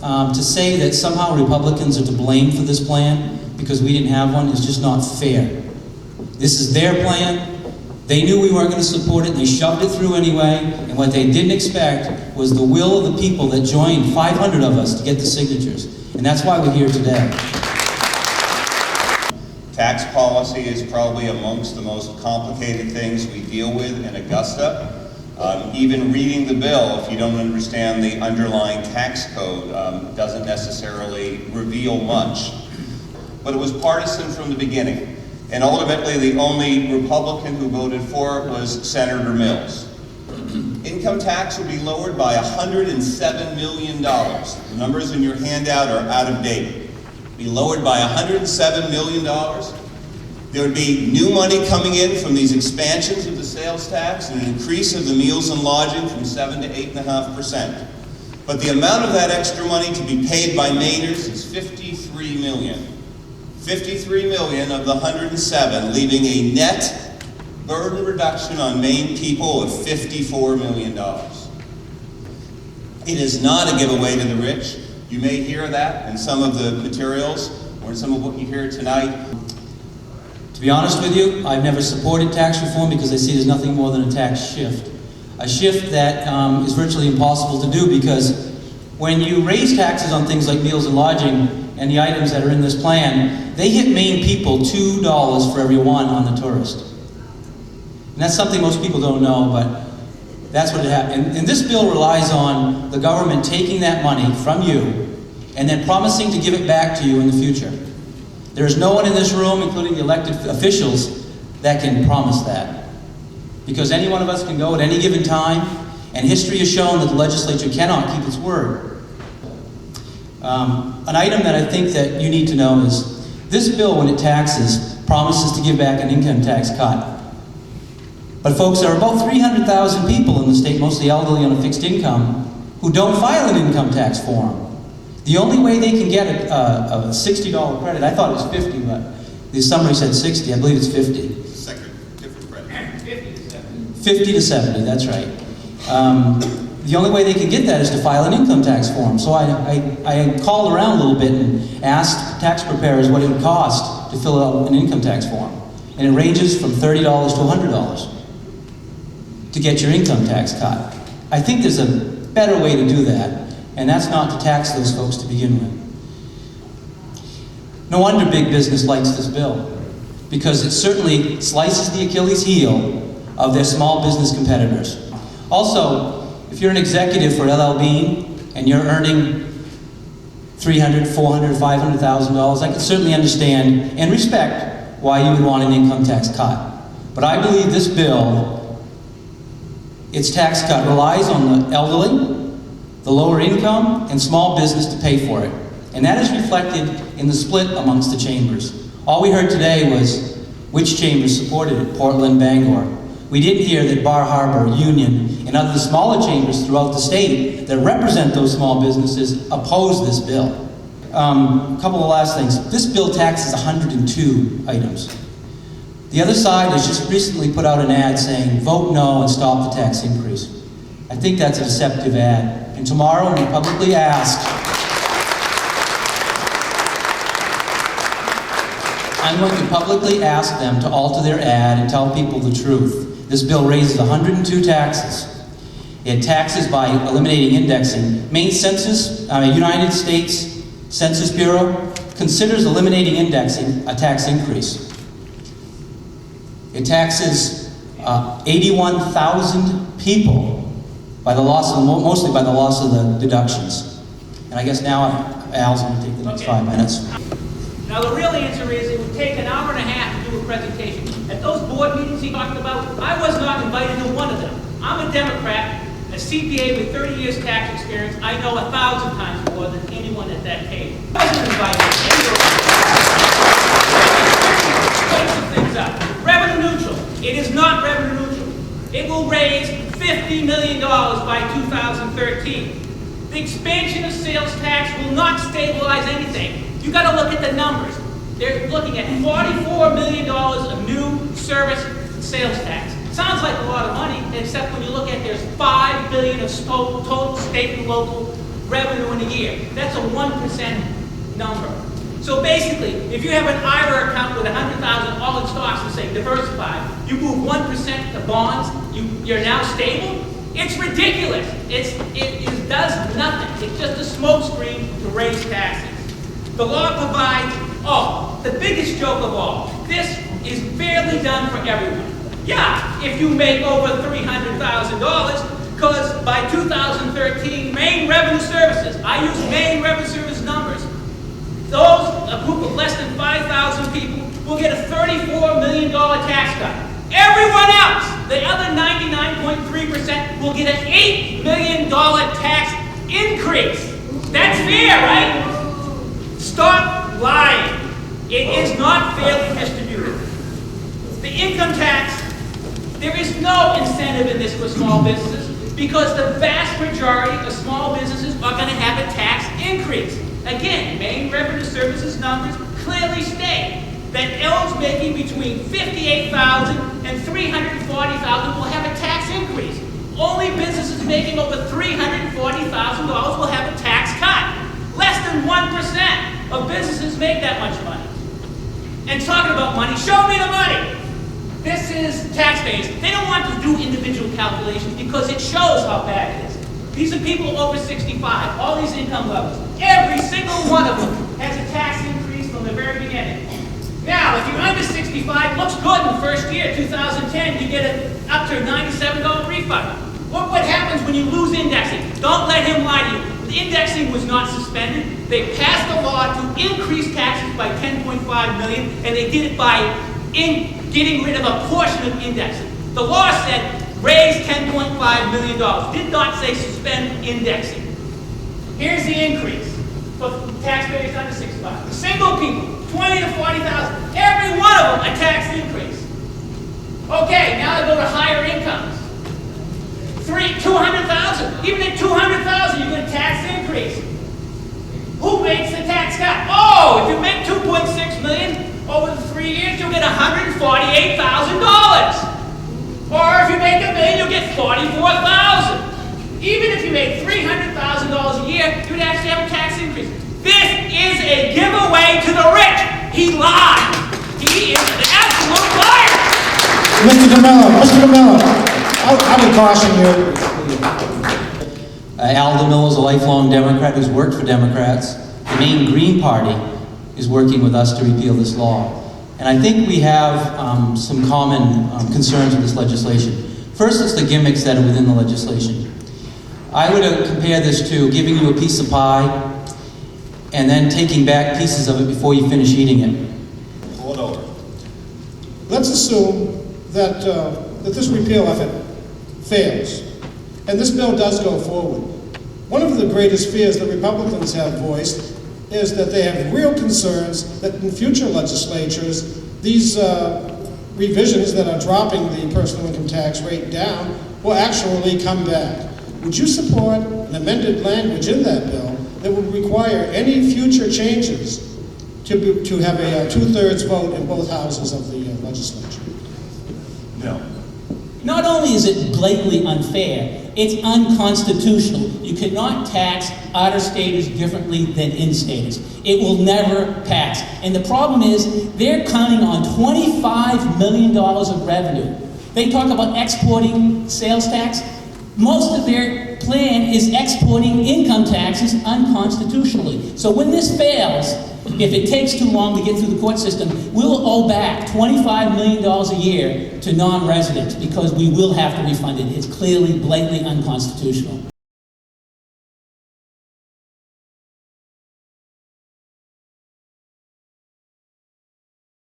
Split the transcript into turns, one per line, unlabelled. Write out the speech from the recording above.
to say that somehow Republicans are to blame for this plan because we didn't have one is just not fair. This is their plan. They knew we weren't going to support it, and they shoved it through anyway, and what they didn't expect was the will of the people that joined, 500 of us, to get the signatures. And that's why we're here today.
Tax policy is probably amongst the most complicated things we deal with in Augusta. Even reading the bill, if you don't understand the underlying tax code, doesn't necessarily reveal much. But it was partisan from the beginning. And ultimately, the only Republican who voted for it was Senator Mills. Income tax would be lowered by $107 million. The numbers in your handout are out of date. Be lowered by $107 million. There would be new money coming in from these expansions of the sales tax and an increase of the meals and lodging from 7 to 8.5%. But the amount of that extra money to be paid by Mainers is $53 million. 53 million of the 107, leaving a net burden reduction on Maine people of $54 million. It is not a giveaway to the rich. You may hear that in some of the materials or in some of what you hear tonight.
To be honest with you, I've never supported tax reform because I see it as nothing more than a tax shift. A shift that is virtually impossible to do because when you raise taxes on things like meals and lodging and the items that are in this plan, they hit Maine people $2 for every one on the tourist. And that's something most people don't know, but that's what it happened. And this bill relies on the government taking that money from you and then promising to give it back to you in the future. There is no one in this room, including the elected officials, that can promise that. Because any one of us can go at any given time, and history has shown that the legislature cannot keep its word. An item that I think that you need to know is this bill, when it taxes, promises to give back an income tax cut. But folks, there are about 300,000 people in the state, mostly elderly on a fixed income, who don't file an income tax form. The only way they can get a $60 credit, I thought it was 50, but the summary said 60, I believe it's 50.
Different credit.
50 to 70.
50 to 70, that's right. The only way they can get that is to file an income tax form. So I called around a little bit and asked tax preparers what it would cost to fill out an income tax form. And it ranges from $30 to $100 to get your income tax cut. I think there's a better way to do that, and that's not to tax those folks to begin with. No wonder big business likes this bill, because it certainly slices the Achilles heel of their small business competitors. Also, if you're an executive for LL Bean and you're earning $300,000, $400,000, $500,000, I can certainly understand and respect why you would want an income tax cut. But I believe this bill, its tax cut relies on the elderly, the lower income, and small business to pay for it. And that is reflected in the split amongst the chambers. All we heard today was which chambers supported it, Portland, Bangor. We didn't hear that Bar Harbor, Union, and other smaller chambers throughout the state that represent those small businesses oppose this bill. A couple of last things. This bill taxes 102 items. The other side has just recently put out an ad saying, vote no and stop the tax increase. I think that's a deceptive ad. And tomorrow, when we publicly ask, I'm going to publicly ask them to alter their ad and tell people the truth. This bill raises 102 taxes. It taxes by eliminating indexing. Maine United States Census Bureau considers eliminating indexing a tax increase. It taxes 81,000 people by the loss of, mostly by the loss of the deductions. And I guess now Al's going to take the next 5 minutes.
Now the real answer is it would take an hour and a half to do a presentation. At those board meetings he talked about, I was not invited to one of them. I'm a Democrat, a CPA with 30 years tax experience. I know 1,000 times more than anyone at that table. I wasn't invited. Break some things up. Revenue neutral. It is not revenue neutral. It will raise $50 million by 2013. The expansion of sales tax will not stabilize anything. You got to look at the numbers. They're looking at $44 million of new service sales tax. Sounds like a lot of money, except when you look at there's $5 billion of total state and local revenue in a year. That's a 1% number. So basically, if you have an IRA account with 100,000 all in stocks and say diversified, you move 1% to bonds, you're now stable. It's ridiculous. It does nothing. It's just a smokescreen to raise taxes. The law provides, the biggest joke of all, this is fairly done for everyone. Yeah, if you make over $300,000, because by 2013, Maine Revenue Services, I use Maine Revenue Service numbers, a group of less than 5,000 people will get a $34 million tax cut. Everyone else, the other 99.3%, will get an $8 million tax increase. That's fair, right? Stop lying. It is not fairly distributed. The income tax, there is no incentive in this for small businesses because the vast majority of small businesses are going to have a tax increase. Again, Maine Revenue Services numbers clearly state that those making between $58,000 and $340,000 will have a tax increase. Only businesses making over $340,000 will have a tax cut. Less than 1% of businesses make that much money. And talking about money, show me the money. This is taxpayers. They don't want to do individual calculations because it shows how bad it is. These are people over 65, all these income levels. Every single one of them has a tax increase from the very beginning. Now, if you're under 65, looks good in the first year, 2010, you get up to a $97 refund. Look what happens when you lose indexing. Don't let him lie to you. The indexing was not suspended. They passed a law to increase taxes by $10.5 million, and they did it by getting rid of a portion of indexing. The law said raise $10.5 million. Did not say suspend indexing. Here's the increase for taxpayers under 65. The single people, 20 to 40,000. Every one of them a tax increase. Okay, now I go to higher incomes. 200,000. Even at 200,000, you get a tax increase. Who makes the tax cut? If you make $2.6 million over the 3 years, you'll get $148,000. Or if you make $1 million, you'll get $44,000. Even if you make $300,000 a year, you would actually have a tax increase. This is a giveaway to the rich. He lied. He is an absolute liar.
Mr. DeMillo, I would caution you.
Al Demillo is a lifelong Democrat who's worked for Democrats. The Maine Green Party is working with us to repeal this law. And I think we have some common concerns with this legislation. First, it's the gimmicks that are within the legislation. I would compare this to giving you a piece of pie and then taking back pieces of it before you finish eating it.
Pull it over.
Let's assume that this repeal effort fails, and this bill does go forward. One of the greatest fears that Republicans have voiced is that they have real concerns that in future legislatures, these revisions that are dropping the personal income tax rate down will actually come back. Would you support an amended language in that bill that would require any future changes to have a two-thirds vote in both houses of the legislature?
No.
Not only is it blatantly unfair, it's unconstitutional. You cannot tax out-of-staters differently than in-staters. It will never pass. And the problem is, they're counting on $25 million of revenue. They talk about exporting sales tax. Most of their plan is exporting income taxes unconstitutionally. So when this fails, if it takes too long to get through the court system, we'll owe back $25 million a year to non-residents because we will have to refund it. It's clearly, blatantly unconstitutional.